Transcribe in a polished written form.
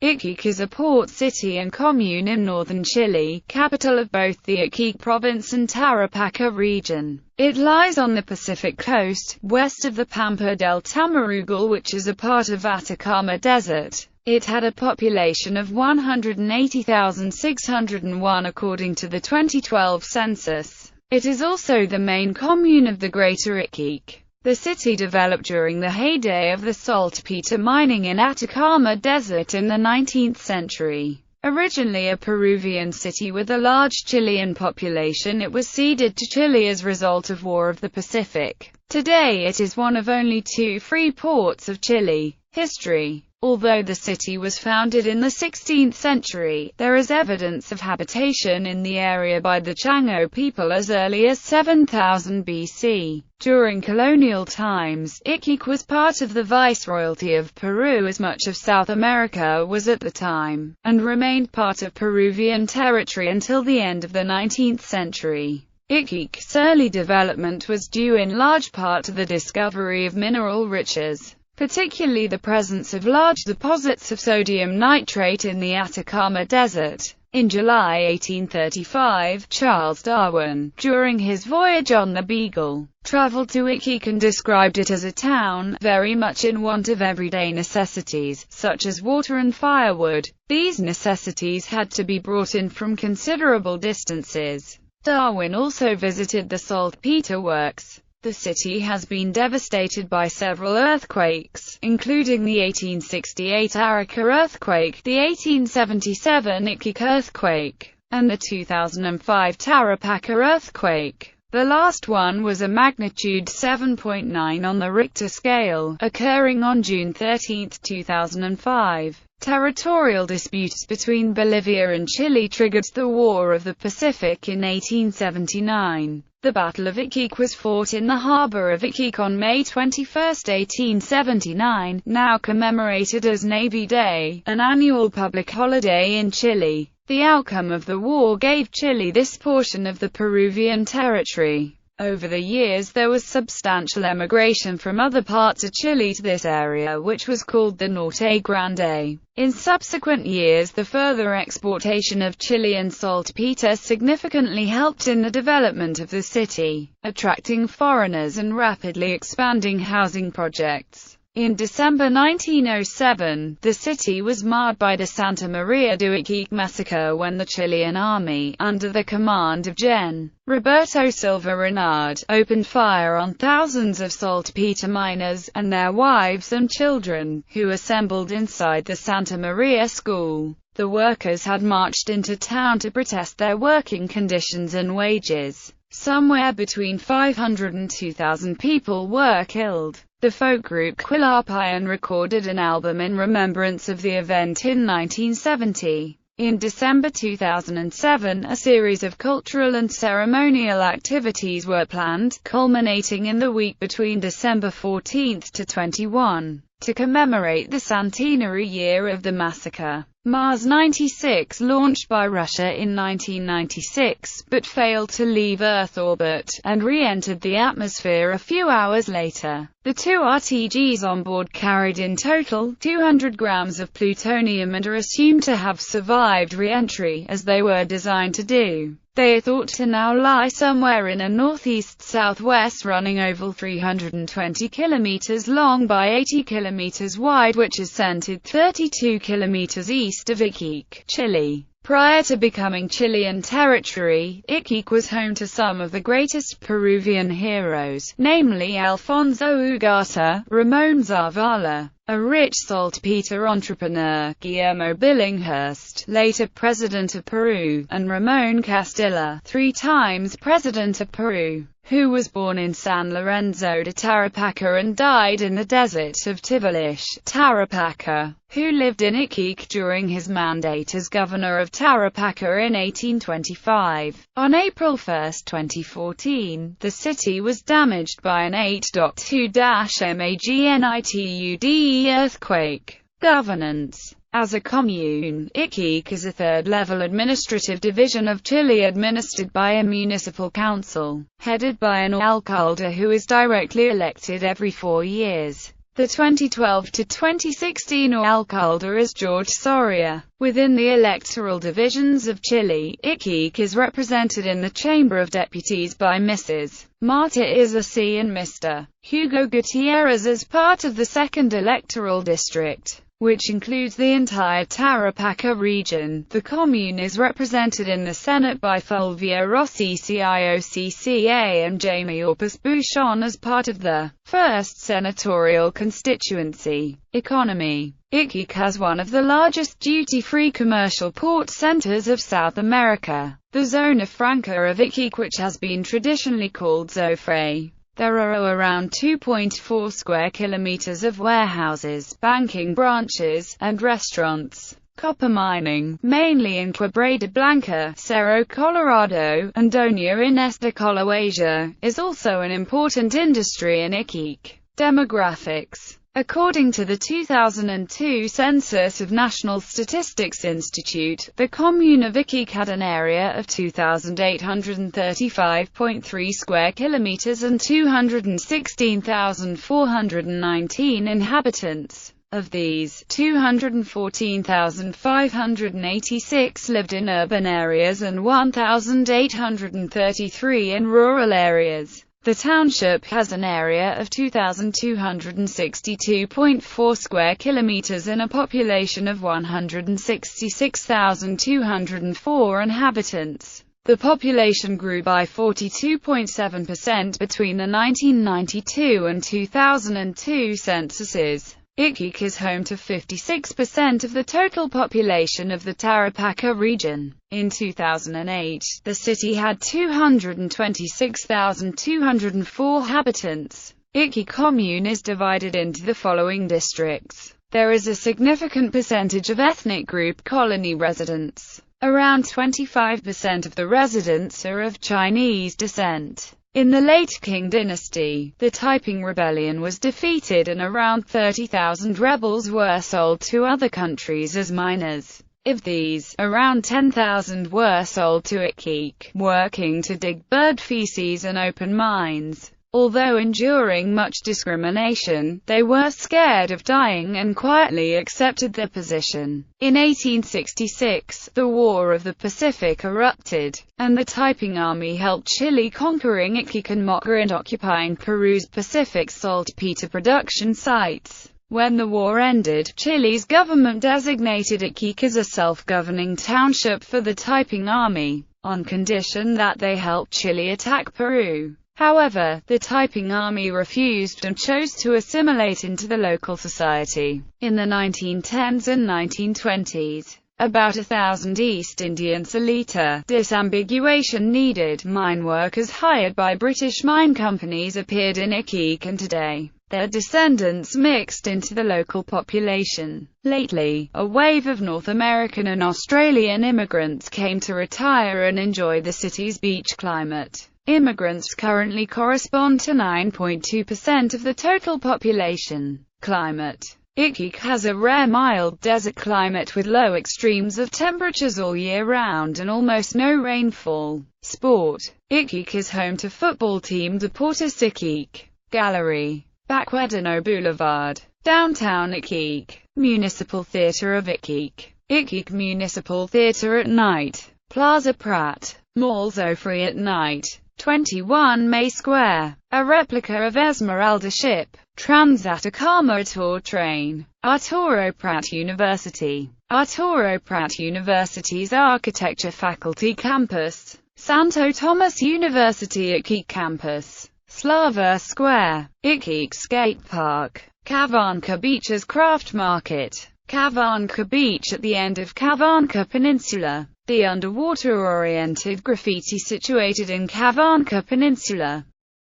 Iquique is a port city and commune in northern Chile, capital of both the Iquique province and Tarapacá region. It lies on the Pacific coast, west of the Pampa del Tamarugal, which is a part of Atacama Desert. It had a population of 180,601 according to the 2012 census. It is also the main commune of the Greater Iquique. The city developed during the heyday of the saltpeter mining in Atacama Desert in the 19th century. Originally a Peruvian city with a large Chilean population, it was ceded to Chile as a result of War of the Pacific. Today it is one of only two free ports of Chile. History. Although the city was founded in the 16th century, there is evidence of habitation in the area by the Chango people as early as 7000 BC. During colonial times, Iquique was part of the Viceroyalty of Peru, as much of South America was at the time, and remained part of Peruvian territory until the end of the 19th century. Iquique's early development was due in large part to the discovery of mineral riches, particularly the presence of large deposits of sodium nitrate in the Atacama Desert. In July 1835, Charles Darwin, during his voyage on the Beagle, traveled to Iquique and described it as a town very much in want of everyday necessities, such as water and firewood. These necessities had to be brought in from considerable distances. Darwin also visited the saltpeter works. The city has been devastated by several earthquakes, including the 1868 Arica earthquake, the 1877 Iquique earthquake, and the 2005 Tarapacá earthquake. The last one was a magnitude 7.9 on the Richter scale, occurring on June 13, 2005. Territorial disputes between Bolivia and Chile triggered the War of the Pacific in 1879. The Battle of Iquique was fought in the harbor of Iquique on May 21, 1879, now commemorated as Navy Day, an annual public holiday in Chile. The outcome of the war gave Chile this portion of the Peruvian territory. Over the years there was substantial emigration from other parts of Chile to this area, which was called the Norte Grande. In subsequent years the further exportation of Chilean saltpeter significantly helped in the development of the city, attracting foreigners and rapidly expanding housing projects. In December 1907, the city was marred by the Santa Maria do Iquique massacre when the Chilean army, under the command of Gen. Roberto Silva Renard, opened fire on thousands of saltpeter miners, and their wives and children, who assembled inside the Santa Maria school. The workers had marched into town to protest their working conditions and wages. Somewhere between 500 and 2,000 people were killed. The folk group Quilapayan recorded an album in remembrance of the event in 1970. In December 2007, a series of cultural and ceremonial activities were planned, culminating in the week between December 14 to 21, to commemorate the centenary year of the massacre. Mars 96, launched by Russia in 1996, but failed to leave Earth orbit, and re-entered the atmosphere a few hours later. The two RTGs on board carried in total 200 grams of plutonium and are assumed to have survived re-entry, as they were designed to do. They are thought to now lie somewhere in a northeast-southwest running oval 320 kilometers long by 80 kilometers wide, which is centered 32 kilometers east of Iquique, Chile. Prior to becoming Chilean territory, Iquique was home to some of the greatest Peruvian heroes, namely Alfonso Ugarte, Ramon Zavala, a rich saltpeter entrepreneur, Guillermo Billinghurst, later President of Peru, and Ramon Castilla, 3 times President of Peru, who was born in San Lorenzo de Tarapacá and died in the desert of Tivolish, Tarapacá, who lived in Iquique during his mandate as governor of Tarapacá in 1825. On April 1, 2014, the city was damaged by an 8.2-magnitude earthquake. Governance. As a commune, Iquique is a third-level administrative division of Chile administered by a municipal council, headed by an alcalde who is directly elected every 4 years. The 2012 to 2016 alcalde is George Soria. Within the electoral divisions of Chile, Iquique is represented in the Chamber of Deputies by Mrs. Marta Isasi and Mr. Hugo Gutierrez as part of the 2nd electoral district, which includes the entire Tarapacá region. The commune is represented in the Senate by Fulvio Rossi Ciocca and Jaime Orpus Buchon as part of the 1st senatorial constituency. Economy. Iquique has one of the largest duty-free commercial port centers of South America, the Zona Franca of Iquique, which has been traditionally called Zofre. There are around 2.4 square kilometers of warehouses, banking branches, and restaurants. Copper mining, mainly in Quebrada Blanca, Cerro Colorado, and Doña Inés de Coloasia, is also an important industry in Iquique. Demographics. According to the 2002 census of National Statistics Institute, the commune of Iquique had an area of 2,835.3 square kilometers and 216,419 inhabitants. Of these, 214,586 lived in urban areas and 1,833 in rural areas. The township has an area of 2,262.4 square kilometers and a population of 166,204 inhabitants. The population grew by 42.7% between the 1992 and 2002 censuses. Iquique is home to 56% of the total population of the Tarapacá region. In 2008, the city had 226,204 inhabitants. Iquique commune is divided into the following districts. There is a significant percentage of ethnic group colony residents. Around 25% of the residents are of Chinese descent. In the late Qing dynasty, the Taiping Rebellion was defeated and around 30,000 rebels were sold to other countries as miners. Of these, around 10,000 were sold to Iquique, working to dig bird feces and open mines. Although enduring much discrimination, they were scared of dying and quietly accepted their position. In 1866, the War of the Pacific erupted, and the Taiping Army helped Chile conquering Iquique and Moca and occupying Peru's Pacific saltpeter production sites. When the war ended, Chile's government designated Iquique as a self-governing township for the Taiping Army, on condition that they helped Chile attack Peru. However, the Taiping Army refused and chose to assimilate into the local society. In the 1910s and 1920s, about 1,000 East Indian Salita disambiguation needed mine workers hired by British mine companies appeared in Iquique, and today, their descendants mixed into the local population. Lately, a wave of North American and Australian immigrants came to retire and enjoy the city's beach climate. Immigrants currently correspond to 9.2% of the total population. Climate. Iquique has a rare mild desert climate with low extremes of temperatures all year round and almost no rainfall. Sport. Iquique is home to football team Deportes Iquique. Gallery. Baquedano Boulevard. Downtown Iquique. Municipal Theatre of Iquique. Iquique Municipal Theatre at night. Plaza Prat. Mall Zofre at night. 21 May Square. A replica of Esmeralda ship. Trans-Atacama tour train. Arturo Prat University. Arturo Prat University's Architecture Faculty Campus. Santo Tomas University Iquique Campus. Slava Square. Iquique Skate Park. Cavanca Beach's Craft Market. Cavanca Beach at the end of Cavanca Peninsula. The underwater-oriented graffiti situated in Cavanca Peninsula.